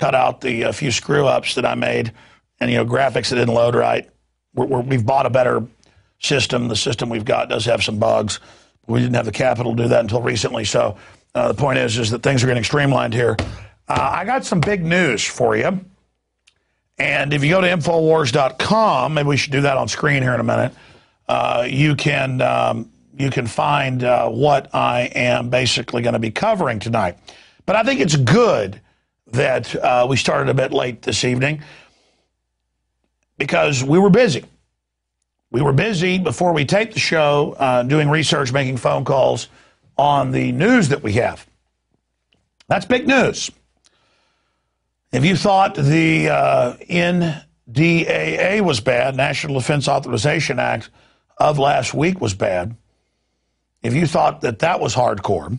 cut out the few screw-ups that I made and, graphics that didn't load right. We've bought a better system. The system we've got does have some bugs. We didn't have the capital to do that until recently. So the point is that things are getting streamlined here. I got some big news for you. And if you go to Infowars.com, maybe we should do that on screen here in a minute, you can find what I am basically going to be covering tonight. But I think it's good that we started a bit late this evening because we were busy. We were busy before we taped the show, doing research, making phone calls on the news that we have. That's big news. If you thought the NDAA was bad, National Defense Authorization Act of last week was bad, if you thought that was hardcore,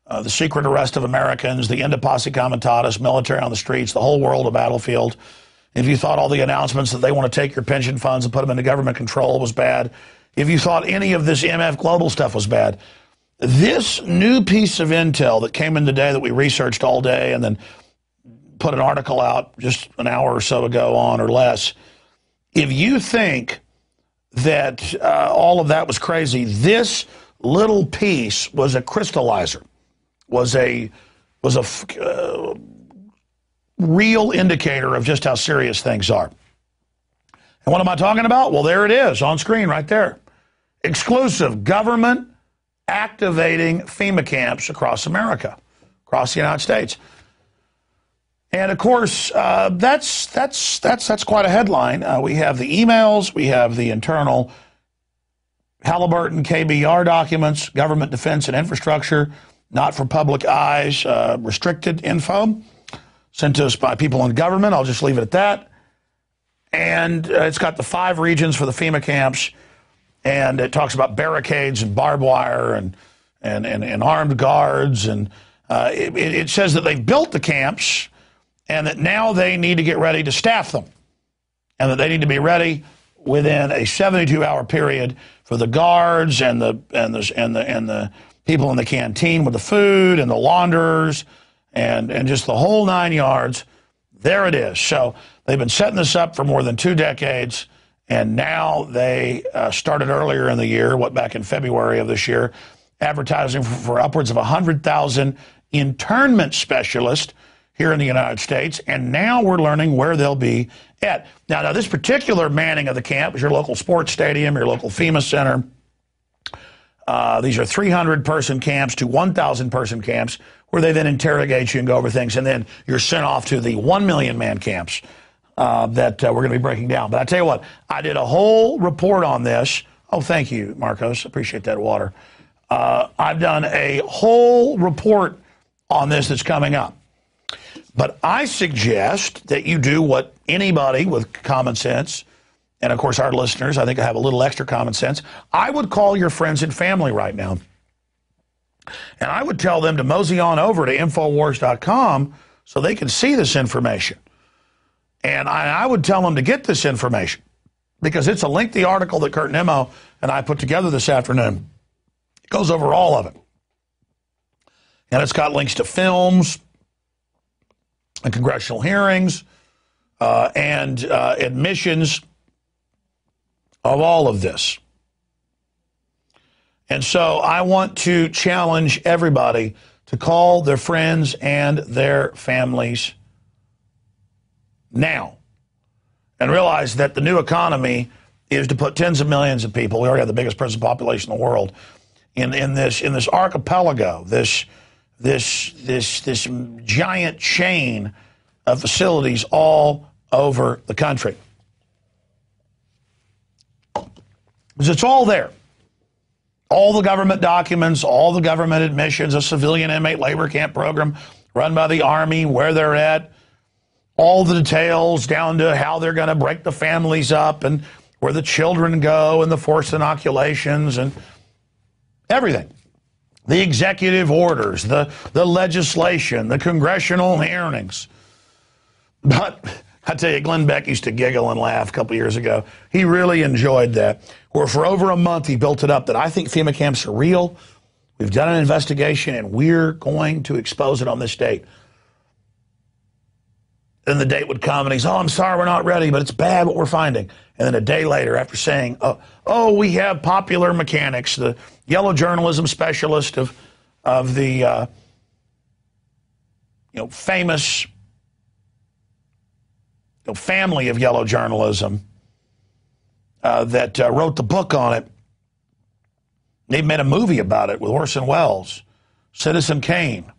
the secret arrest of Americans, the end of posse comitatus, military on the streets, the whole world a battlefield, if you thought all the announcements that they want to take your pension funds and put them into government control was bad, if you thought any of this MF Global stuff was bad, this new piece of intel that came in today that we researched all day and then put an article out just an hour or so ago on or less, if you think that all of that was crazy, this little piece was a crystallizer, was a real indicator of just how serious things are. And what am I talking about? Well, there it is on screen right there. Exclusive government activating FEMA camps across America, across the United States. And of course, that's quite a headline. We have the emails, we have the internal Halliburton KBR documents, government defense and infrastructure, not for public eyes, restricted info sent to us by people in government. I'll just leave it at that. And it's got the 5 regions for the FEMA camps, and it talks about barricades and barbed wire and armed guards, and it says that they've built the camps and that now they need to get ready to staff them, and that they need to be ready within a 72-hour period for the guards and the people in the canteen with the food and the launderers and just the whole 9 yards. There it is. So they've been setting this up for more than 2 decades, and now they started earlier in the year, back in February of this year, advertising for upwards of 100,000 internment specialists here in the United States, and now we're learning where they'll be at. Now this particular manning of the camp is your local sports stadium, your local FEMA center. These are 300-person camps to 1,000-person camps where they then interrogate you and go over things, and then you're sent off to the 1 million-man camps that we're going to be breaking down. But I tell you what, I did a whole report on this. Oh, thank you, Marcos. Appreciate that water. I've done a whole report on this that's coming up. But I suggest that you do what anybody with common sense, and of course our listeners, I think I have a little extra common sense, I would call your friends and family right now. And I would tell them to mosey on over to Infowars.com so they can see this information. And I would tell them to get this information because it's a lengthy article that Kurt Nimmo and I put together this afternoon. It goes over all of it. And it's got links to films and congressional hearings and admissions of all of this. And so I want to challenge everybody to call their friends and their families now and realize that the new economy is to put tens of millions of people, we already have the biggest prison population in the world, in this archipelago, this giant chain of facilities all over the country. Because it's all there. All the government documents, all the government admissions, a civilian inmate labor camp program run by the Army, where they're at, all the details down to how they're going to break the families up and where the children go and the forced inoculations and everything. The executive orders, the legislation, the congressional hearings. But I tell you, Glenn Beck used to giggle and laugh a couple years ago. He really enjoyed that. Where for over a month he built it up that I think FEMA camps are real. We've done an investigation and we're going to expose it on this date. then the date would come and he's, oh, I'm sorry, we're not ready, but it's bad what we're finding. And then a day later, after saying, oh, we have popular mechanics, the yellow journalism specialist of the famous family of yellow journalism that wrote the book on it. They made a movie about it with Orson Welles, Citizen Kane.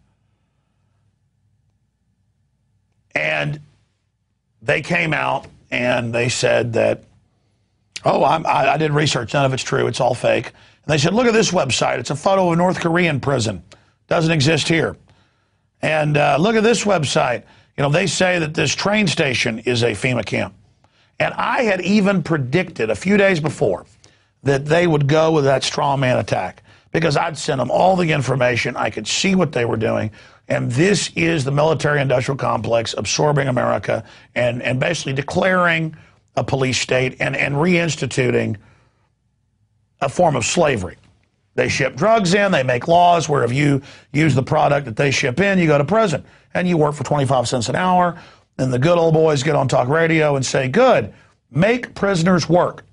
And they came out and they said that, I did research, none of it's true, it's all fake. And they said, look at this website, it's a photo of a North Korean prison, doesn't exist here. And look at this website, they say that this train station is a FEMA camp. And I had even predicted a few days before that they would go with that straw man attack because I'd sent them all the information, I could see what they were doing. And this is the military-industrial complex absorbing America and basically declaring a police state and reinstituting a form of slavery. They ship drugs in, they make laws where if you use the product that they ship in, you go to prison. And you work for 25 cents an hour, and the good old boys get on talk radio and say, good, make prisoners work.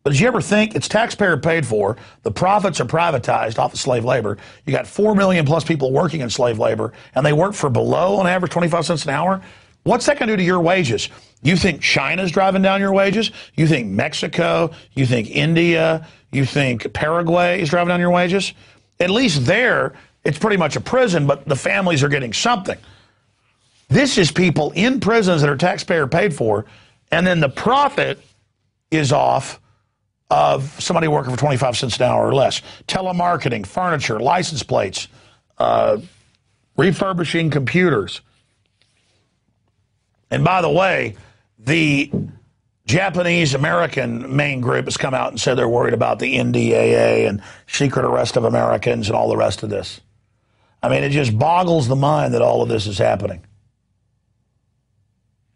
But did you ever think it's taxpayer paid for, the profits are privatized off of slave labor, you got 4 million plus people working in slave labor, and they work for below, on average, 25 cents an hour? What's that going to do to your wages? You think China's driving down your wages? You think Mexico? You think India? You think Paraguay is driving down your wages? At least there, it's pretty much a prison, but the families are getting something. This is people in prisons that are taxpayer paid for, and then the profit is off of somebody working for 25 cents an hour or less. Telemarketing, furniture, license plates, refurbishing computers. And by the way, the Japanese-American main group has come out and said they're worried about the NDAA and secret arrest of Americans and all the rest of this. I mean, it just boggles the mind that all of this is happening.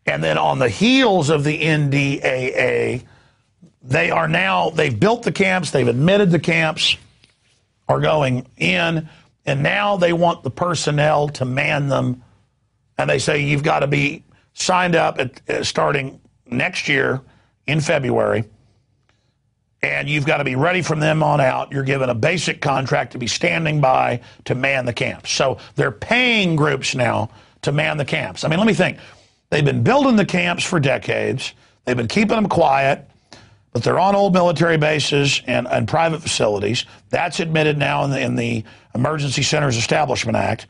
And then on the heels of the NDAA, they've built the camps, they've admitted the camps are going in, and now they want the personnel to man them. And they say you've got to be signed up starting next year in February, and you've got to be ready from them on out. You're given a basic contract to be standing by to man the camps. So they're paying groups now to man the camps. I mean, let me think. They've been building the camps for decades. They've been keeping them quiet, but they're on old military bases and private facilities. That's admitted now in the Emergency Centers Establishment Act.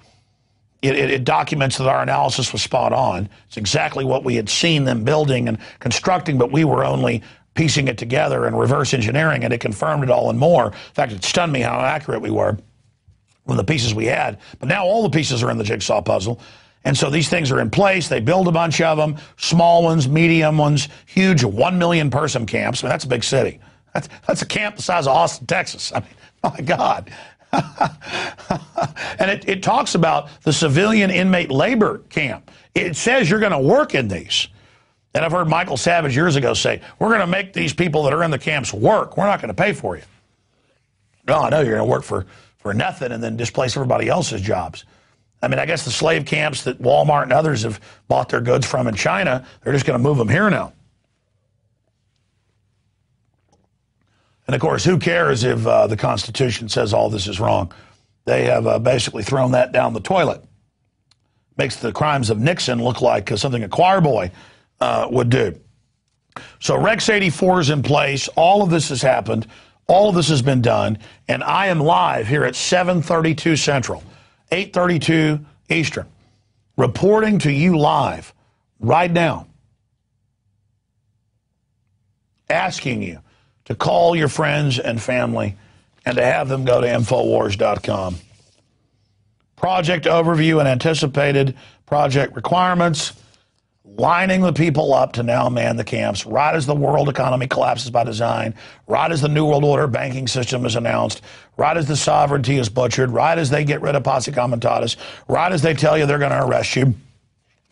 It documents that our analysis was spot on. It's exactly what we had seen them building and constructing, but we were only piecing it together and reverse engineering, and it confirmed it all and more. In fact, it stunned me how accurate we were with the pieces we had. But now all the pieces are in the jigsaw puzzle. And so these things are in place. They build a bunch of them, small ones, medium ones, huge 1 million person camps. I mean, that's a big city. That's a camp the size of Austin, Texas. I mean, my God. And it talks about the civilian inmate labor camp. It says you're going to work in these. And I've heard Michael Savage years ago say, we're going to make these people that are in the camps work. We're not going to pay for you. No, I know you're going to work for nothing and then displace everybody else's jobs. I mean, I guess the slave camps that Walmart and others have bought their goods from in China, they're just going to move them here now. And, of course, who cares if the Constitution says all this is wrong? They have basically thrown that down the toilet. Makes the crimes of Nixon look like something a choir boy would do. So Rex 84 is in place. All of this has happened. All of this has been done. And I am live here at 7:32 Central, 8:32 Eastern, reporting to you live right now, asking you to call your friends and family and to have them go to Infowars.com. Project overview and anticipated project requirements, lining the people up to now man the camps, right as the world economy collapses by design, right as the New World Order banking system is announced, right as the sovereignty is butchered, right as they get rid of posse comitatus, right as they tell you they're going to arrest you,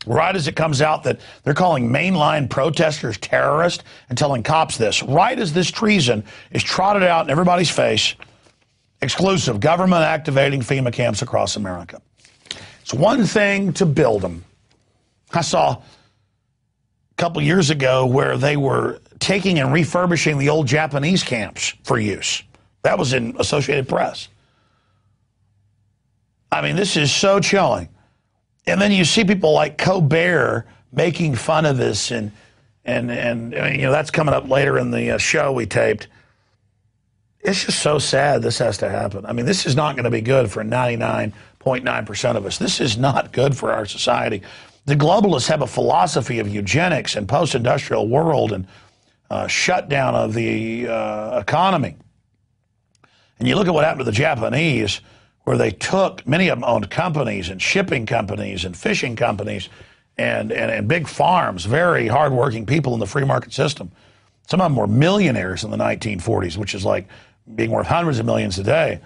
right as it comes out that they're calling mainline protesters terrorists and telling cops this, right as this treason is trotted out in everybody's face, exclusive government activating FEMA camps across America. It's one thing to build them. I saw a couple years ago where they were taking and refurbishing the old Japanese camps for use. That was in Associated Press. I mean, this is so chilling. And then you see people like Colbert making fun of this, and you know, that's coming up later in the show we taped. It's just so sad this has to happen. I mean, this is not going to be good for 99.9% of us. This is not good for our society. The globalists have a philosophy of eugenics and post-industrial world and shutdown of the economy. And you look at what happened to the Japanese, where they took, many of them owned companies and shipping companies and fishing companies and big farms, very hardworking people in the free market system. Some of them were millionaires in the 1940s, which is like being worth hundreds of millions today.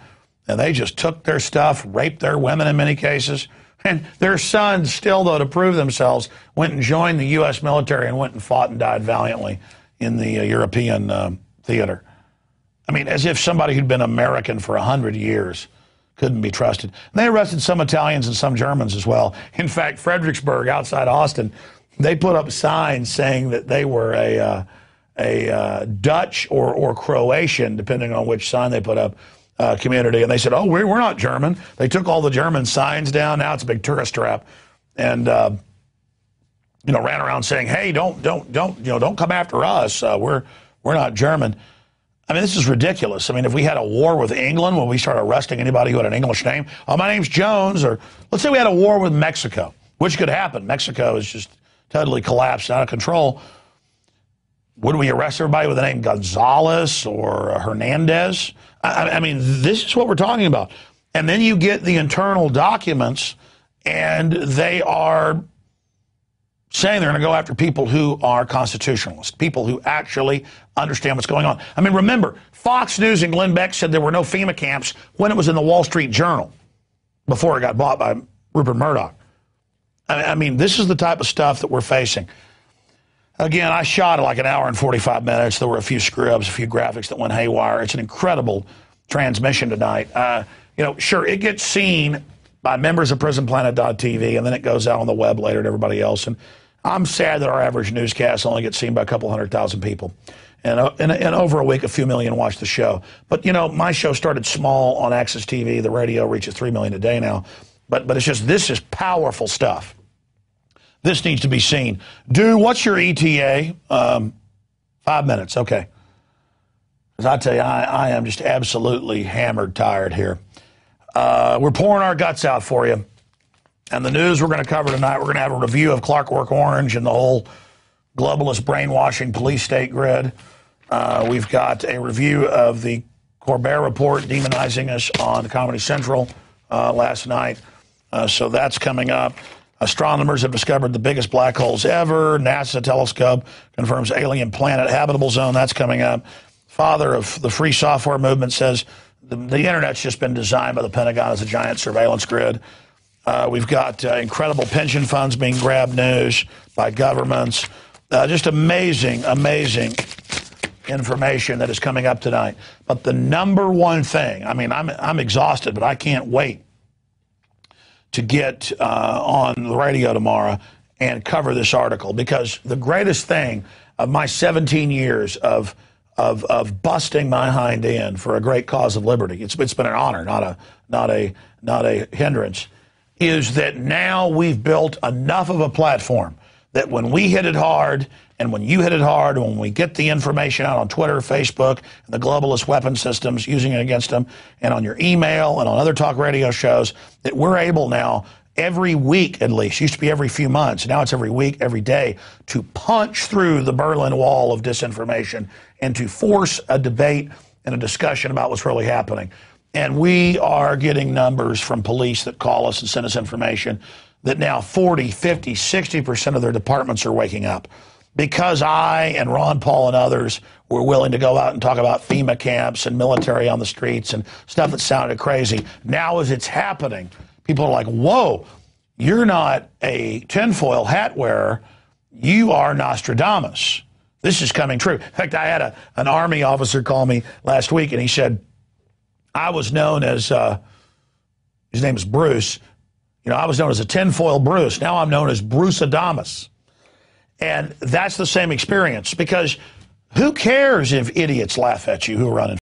And they just took their stuff, raped their women in many cases. And their sons still, though, to prove themselves, went and joined the U.S. military and went and fought and died valiantly in the European theater. I mean, as if somebody who'd been American for 100 years couldn't be trusted. And they arrested some Italians and some Germans as well. In fact, Fredericksburg, outside Austin, they put up signs saying that they were a Dutch or Croatian, depending on which sign they put up, community. And they said, oh, we're not German. They took all the German signs down. Now it's a big tourist trap. And, you know, ran around saying, hey, don't come after us. We're not German. I mean, this is ridiculous. I mean, if we had a war with England, when we start arresting anybody who had an English name, oh, my name's Jones, or let's say we had a war with Mexico, which could happen. Mexico is just totally collapsed, out of control. Would we arrest everybody with the name Gonzalez or Hernandez? I mean, this is what we're talking about. And then you get the internal documents, and they are saying they're going to go after people who are constitutionalists, people who actually understand what's going on. I mean, remember, Fox News and Glenn Beck said there were no FEMA camps when it was in the Wall Street Journal before it got bought by Rupert Murdoch. I mean, this is the type of stuff that we're facing. Again, I shot like an hour and 45 minutes. There were a few screw-ups, a few graphics that went haywire. It's an incredible transmission tonight. You know, sure, it gets seen by members of PrisonPlanet.tv, and then it goes out on the web later to everybody else. And I'm sad that our average newscast only gets seen by a couple 100,000 people. And in over a week, a few million watch the show. But, you know, my show started small on Access TV. The radio reaches 3 million a day now. But it's just, this is powerful stuff. This needs to be seen. Dude, what's your ETA? 5 minutes, okay. Because I tell you, I am just absolutely hammered tired here. We're pouring our guts out for you. And the news we're going to cover tonight, we're going to have a review of Clockwork Orange and the whole globalist brainwashing police state grid. We've got a review of the Colbert report demonizing us on Comedy Central last night. So that's coming up. Astronomers have discovered the biggest black holes ever. NASA telescope confirms alien planet habitable zone. That's coming up. Father of the free software movement says the internet's just been designed by the Pentagon as a giant surveillance grid. We've got incredible pension funds being grabbed news by governments. Just amazing, amazing information that is coming up tonight. But the number one thing, I mean, I'm exhausted, but I can't wait to get on the radio tomorrow and cover this article, because the greatest thing of my 17 years of busting my hind end for a great cause of liberty, it's been an honor, not a hindrance, is that now we've built enough of a platform that when we hit it hard, and when you hit it hard, and when we get the information out on Twitter, Facebook, and the globalist weapon systems using it against them, and on your email and on other talk radio shows, that we're able now every week at least, used to be every few months, now it's every week, every day, to punch through the Berlin Wall of disinformation and to force a debate and a discussion about what's really happening. And we are getting numbers from police that call us and send us information that now 40, 50, 60% of their departments are waking up. Because I and Ron Paul and others were willing to go out and talk about FEMA camps and military on the streets and stuff that sounded crazy. Now as it's happening, people are like, whoa, you're not a tinfoil hat wearer. You are Nostradamus. This is coming true. In fact, I had an Army officer call me last week, and he said, I was known as, his name is Bruce, You know, I was known as a tinfoil Bruce. Now I'm known as Bruce Adamus. And that's the same experience, because who cares if idiots laugh at you who are running?